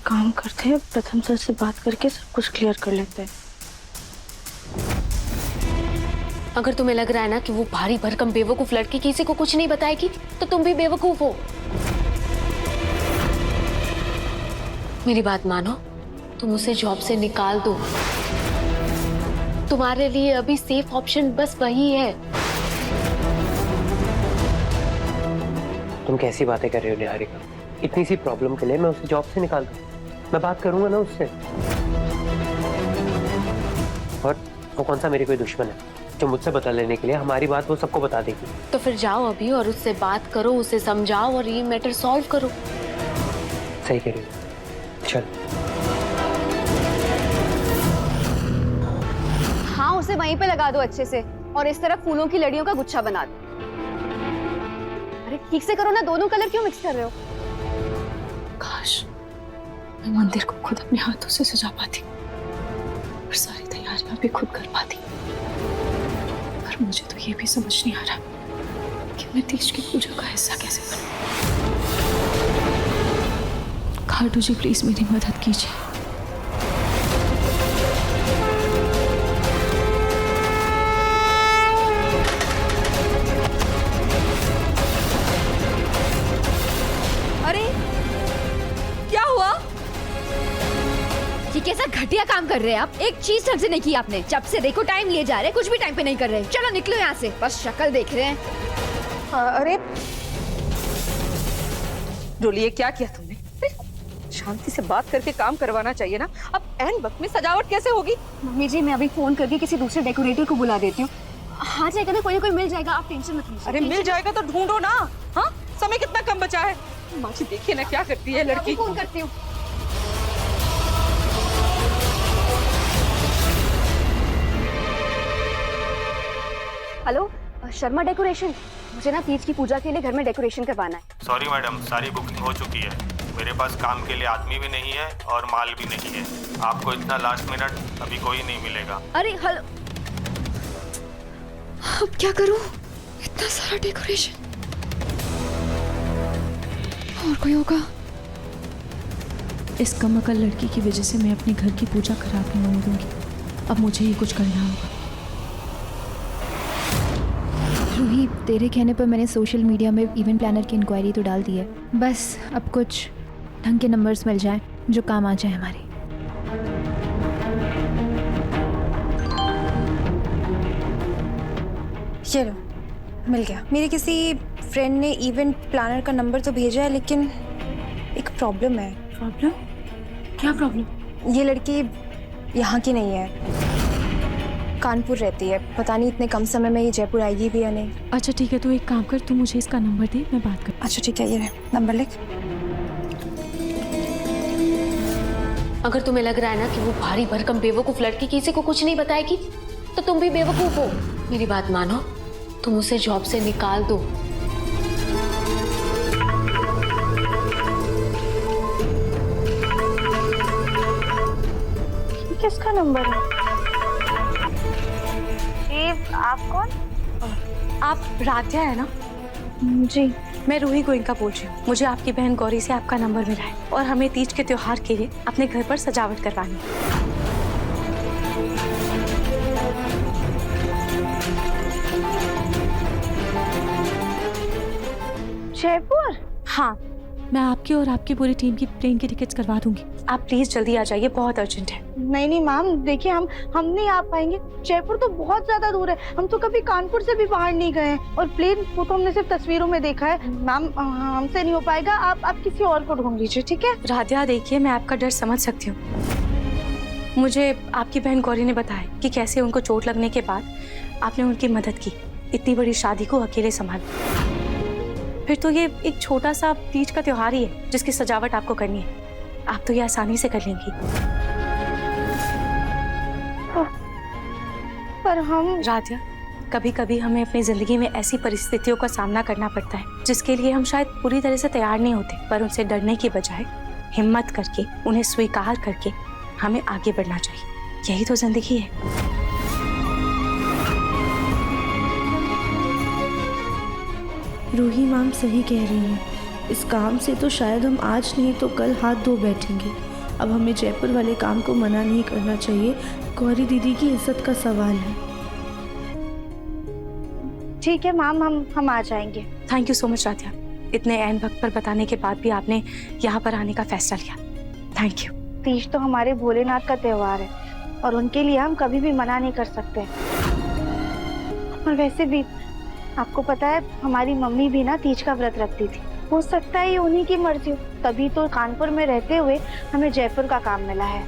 काम करते हैं, प्रथम सर से बात करके सब कुछ क्लियर कर लेते हैं। अगर तुम्हें लग रहा है ना कि वो भारी भरकम बेवकूफ लड़की किसी को कुछ नहीं बताएगी, तो तुम भी बेवकूफ हो। मेरी बात मानो, तुम उसे जॉब से निकाल दो। तुम्हारे लिए अभी सेफ ऑप्शन बस वही है। तुम कैसी बातें कर रहे हो निहारिका? इतनी सी प्रॉब्लम के लिए मैं उसे जॉब से निकाल दूं? मैं बात करूंगा ना उससे। और वो कौन सा मेरी कोई दुश्मन है जो मुझसे बता लेने के लिए हमारी बात वो सबको बता देगी? तो फिर जाओ अभी और उससे बात करो, उसे समझाओ और ये मैटर सॉल्व करो। सही कह रही हो, चल। हाँ, उसे वहीं पे लगा दो अच्छे से और इस तरफ फूलों की लड़ियों का गुच्छा बना दो। अरे ठीक से करो ना, दोनों कलर क्यों मिक्स कर रहे हो? काश मैं मंदिर को खुद अपने हाथों से सजा पाती और सारी तैयारियां भी खुद कर पाती। पर मुझे तो ये भी समझ नहीं आ रहा कि मैं तीज की पूजा का हिस्सा कैसे बनूं। खाटू जी प्लीज मेरी मदद कीजिए। अरे क्या हुआ? ये कैसा घटिया काम कर रहे हैं आप? एक चीज ढंग से नहीं की आपने। जब से देखो टाइम लिए जा रहे, कुछ भी टाइम पे नहीं कर रहे। चलो निकलो यहाँ से, बस शक्ल देख रहे हैं। अरे रोली, ये क्या किया तुमने? शांति से बात करके काम करवाना चाहिए ना। अब एन वक्त में सजावट कैसे होगी? मम्मी जी, मैं अभी फोन करके किसी दूसरे डेकोरेटर को बुला देती हूँ। हाँ जाएगा ना, कोई ना कोई मिल जाएगा, आप टेंशन मत लीजिए। अरे मिल जाएगा तो ढूंढो ना। हाँ, समय कितना कम बचा है। माँ जी देखिए ना क्या करती है लड़की। फोन करती हूँ। Hello, Sharma decoration. मुझे ना तीज की पूजा के लिए घर में डेकोरेशन करवाना है। सॉरी मैडम, सारी बुकिंग हो चुकी है। मेरे पास काम के लिए आदमी भी नहीं है और माल भी नहीं है। आपको इतना लास्ट मिनट अभी कोई नहीं मिलेगा। अरे हेलो, अब क्या करूं? इतना सारा डेकोरेशन। और कोई होगा? इस कमअकल लड़की की वजह से मैं अपने घर की पूजा खराब नहीं होने दूंगी। अब मुझे ही कुछ करना होगा। रूही, तेरे कहने पर मैंने सोशल मीडिया में इवेंट प्लानर की इंक्वायरी तो डाल दी है। बस अब कुछ ढंग के नंबर्स मिल जाएं जो काम आ जाए हमारे। चलो, मिल गया। मेरे किसी फ्रेंड ने इवेंट प्लानर का नंबर तो भेजा है, लेकिन एक प्रॉब्लम है। प्रॉब्लम? क्या प्रॉब्लम? ये लड़की यहाँ की नहीं है, कानपुर रहती है। पता नहीं इतने कम समय में ये जयपुर आएगी भी या नहीं। अच्छा ठीक है, तो एक काम कर, तू मुझे इसका नंबर दे, मैं बात कर। अच्छा ठीक है, ये नंबर लिख। अगर तुम्हें लग रहा है ना कि वो भारी भरकम बेवकूफ लड़की किसी को कुछ नहीं बताएगी, तो तुम भी बेवकूफ हो। मेरी बात मानो, तुम उसे जॉब से निकाल दो। किसका नंबर है? आप कौन? आप राध्या है ना? जी। मैं रूही गोइंका बोल रही हूँ। मुझे आपकी बहन गौरी से आपका नंबर मिला है और हमें तीज के त्योहार के लिए अपने घर पर सजावट करवानी है। जयपुर? हाँ, मैं आपकी और आपकी पूरी टीम की प्लेन की टिकट्स करवा दूंगी। आप प्लीज जल्दी आ जाइए, बहुत अर्जेंट है। नहीं नहीं मैम, देखिए हम नहीं आ पाएंगे। जयपुर तो बहुत ज्यादा दूर है। हम तो कभी कानपुर से भी बाहर नहीं गए हैं और प्लेन को तो हमने सिर्फ तस्वीरों में देखा है। मैम हमसे नहीं हो पाएगा। आप किसी और को ढूंढ लीजिए, ठीक है? राध्या देखिए, मैं आपका डर समझ सकती हूँ। मुझे आपकी बहन गौरी ने बताया कि कैसे उनको चोट लगने के बाद आपने उनकी मदद की, इतनी बड़ी शादी को अकेले संभाला। फिर तो ये एक छोटा सा तीज का त्योहार ही है जिसकी सजावट आपको करनी है। आप तो ये आसानी से कर लेंगी। पर हम राध्या, कभी कभी हमें अपनी जिंदगी में ऐसी परिस्थितियों का सामना करना पड़ता है जिसके लिए हम शायद पूरी तरह से तैयार नहीं होते, पर उनसे डरने की बजाय हिम्मत करके उन्हें स्वीकार करके हमें आगे बढ़ना चाहिए। यही तो जिंदगी है। रूही मैम सही कह रही हैं। इस काम से तो शायद हम आज नहीं तो कल हाथ धो बैठेंगे अब हमें जयपुर वाले काम को मना नहीं करना चाहिए। गौरी दीदी की इज्जत का सवाल है। ठीक है मैम, हम आ जाएंगे। Thank you so much Radhiya, इतने ऐन वक्त पर बताने के बाद भी आपने यहाँ पर आने का फैसला लिया। Thank you. तीज तो हमारे भोलेनाथ का त्योहार है और उनके लिए हम कभी भी मना नहीं कर सकते। और वैसे भी आपको पता है, हमारी मम्मी भी ना तीज का व्रत रखती थी। हो सकता है ये उन्हीं की मर्जी हो, तभी तो कानपुर में रहते हुए हमें जयपुर का काम मिला है।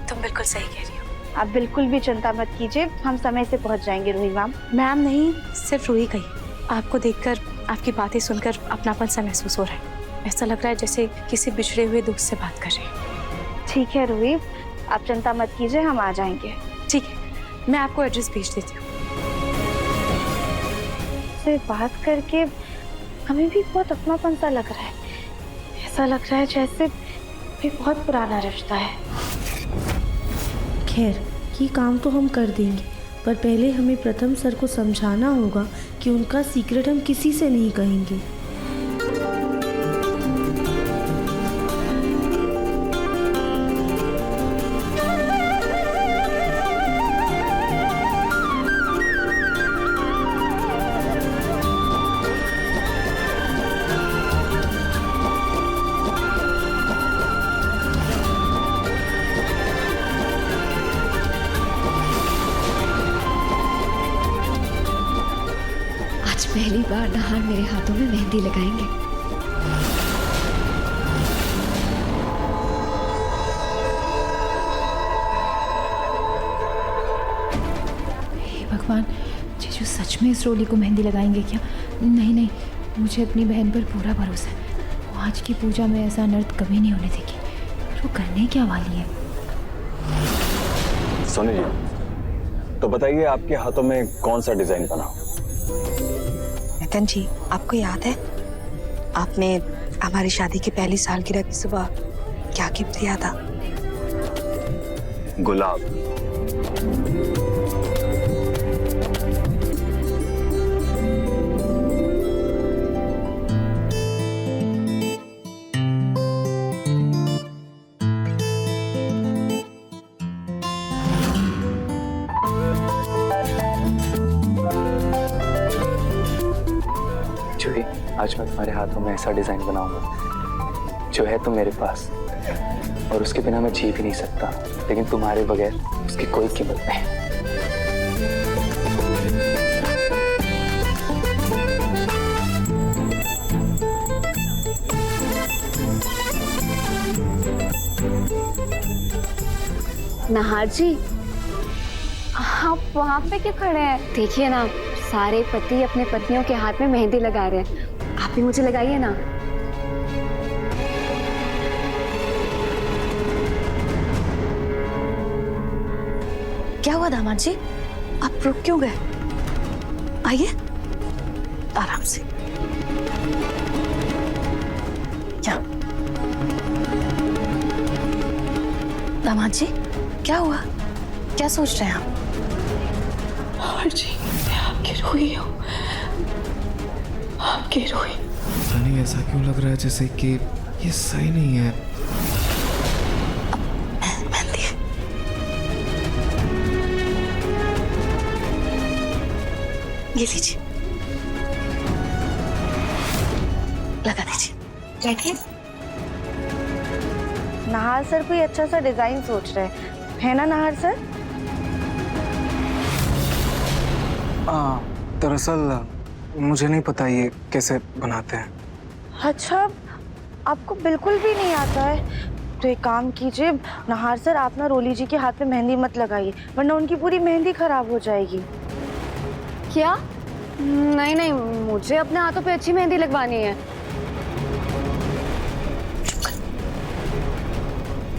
तुम बिल्कुल सही कह रही हो। आप बिल्कुल भी चिंता मत कीजिए, हम समय से पहुंच जाएंगे रूही मैम। मैम नहीं, सिर्फ रूही कही। आपको देखकर, आपकी बातें सुनकर अपनापन सा महसूस हो रहा है। ऐसा लग रहा है जैसे किसी बिछड़े हुए दोस्त से बात कर रही है। ठीक है रूही, आप चिंता मत कीजिए, हम आ जाएंगे। ठीक है, मैं आपको एड्रेस भेज देती हूँ। से बात करके हमें भी बहुत अपनापन सा लग रहा है। ऐसा लग रहा है जैसे भी बहुत पुराना रिश्ता है। खैर, ये काम तो हम कर देंगे, पर पहले हमें प्रथम सर को समझाना होगा कि उनका सीक्रेट हम किसी से नहीं कहेंगे। पहली बार नहार मेरे हाथों में मेहंदी लगाएंगे। हे भगवान, जीजू सच में इस रोली को मेहंदी लगाएंगे क्या? नहीं नहीं, मुझे अपनी बहन पर पूरा भरोसा है। वो आज की पूजा में ऐसा अनर्थ कभी नहीं होने देगी। और वो करने क्या वाली है? सोनी जी, तो बताइए आपके हाथों में कौन सा डिजाइन बना? नितिन जी, आपको याद है आपने हमारी शादी की पहली सालगिरह की सुबह क्या गिफ्ट दिया था? गुलाब। जूही, आज मैं तुम्हारे हाथों में ऐसा डिजाइन बनाऊंगा जो है तो मेरे पास, और उसके बिना मैं जी भी नहीं सकता, लेकिन तुम्हारे बगैर उसकी कोई कीमत नहीं। नहार जी, आप वहाँ पे क्यों खड़े हैं? देखिए ना, सारे पति अपने पत्नियों के हाथ में मेहंदी लगा रहे हैं। आप भी मुझे लगाइए ना। क्या हुआ दामाद जी, आप रुक क्यों गए? आइए आराम से। क्या दामाद जी, क्या हुआ? क्या सोच रहे हैं आप? और जी, मैं आपकी रूही हूँ, आपकी रूही। पता नहीं ऐसा क्यों लग रहा है जैसे कि ये सही नहीं है। मेहंदी ये लीजिए, लगा दीजिए। देखिए, नहार सर कोई अच्छा सा डिजाइन सोच रहे हैं, है ना नहार सर? दरअसल मुझे नहीं पता ये कैसे बनाते हैं। अच्छा, आपको बिल्कुल भी नहीं आता है? तो एक काम कीजिए नहार सर, आप ना रोली जी के हाथ में मेहंदी मत लगाइए, वरना उनकी पूरी मेहंदी खराब हो जाएगी। क्या? नहीं नहीं, मुझे अपने हाथों पे अच्छी मेहंदी लगवानी है।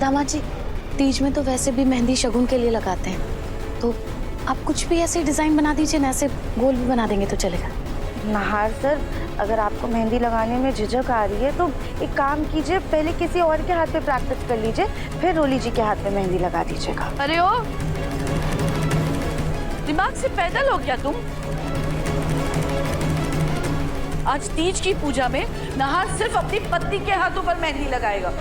दामाद जी, तीज में तो वैसे भी मेहंदी शगुन के लिए लगाते हैं, तो आप कुछ भी ऐसे डिजाइन बना दीजिए ना, ऐसे गोल भी बना देंगे तो चलेगा। नहार सर, अगर आपको मेहंदी लगाने में झिझक आ रही है तो एक काम कीजिए, पहले किसी और के हाथ पे प्रैक्टिस कर लीजिए, फिर रोली जी के हाथ में मेहंदी लगा दीजिएगा। अरे ओ, दिमाग से पैदल हो गया तुम? आज तीज की पूजा में नहार सिर्फ अपनी पत्नी के हाथों पर मेहंदी लगाएगा।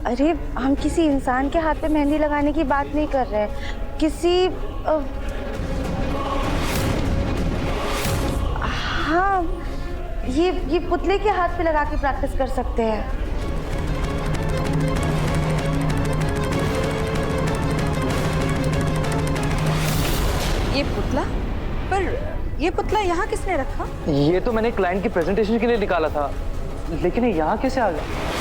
अरे हम किसी इंसान के हाथ पे मेहंदी लगाने की बात नहीं कर रहे हैं, किसी हाँ ये पुतले के हाथ पे लगा के प्रैक्टिस कर सकते हैं। ये पुतला? पर ये पुतला यहाँ किसने रखा? ये तो मैंने क्लाइंट की प्रेजेंटेशन के लिए निकाला था, लेकिन ये यहाँ कैसे आ गया?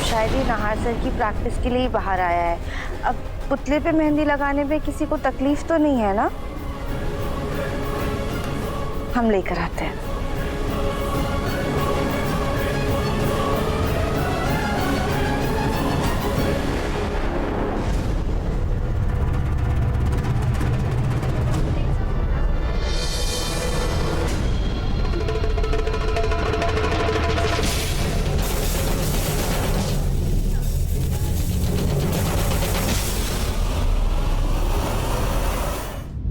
शायद ये नहार सर की प्रैक्टिस के लिए ही बाहर आया है। अब पुतले पे मेहंदी लगाने में किसी को तकलीफ तो नहीं है ना? हम लेकर आते हैं।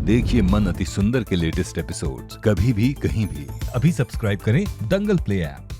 देखिए मन अति सुंदर के लेटेस्ट एपिसोड्स कभी भी कहीं भी। अभी सब्सक्राइब करें दंगल प्ले ऐप।